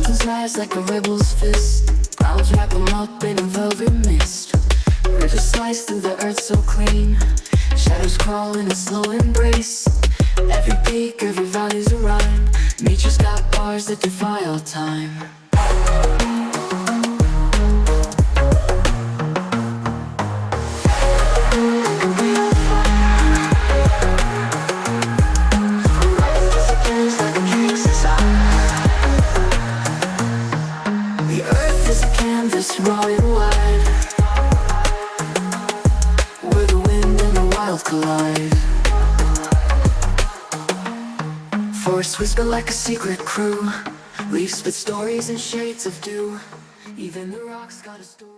Mountains rise like a rebel's fist. Clouds wrap them up in a velvet mist. Rivers slice through the earth so clean. Shadows crawl in a slow embrace. Every peak, every valley's a rhyme. Nature's got bars that defy all time. The earth is a canvas raw and wide, where the wind and the wild collide. Forests whisper like a secret crew. Leaves spit stories in shades of dew. Even the rocks got a story.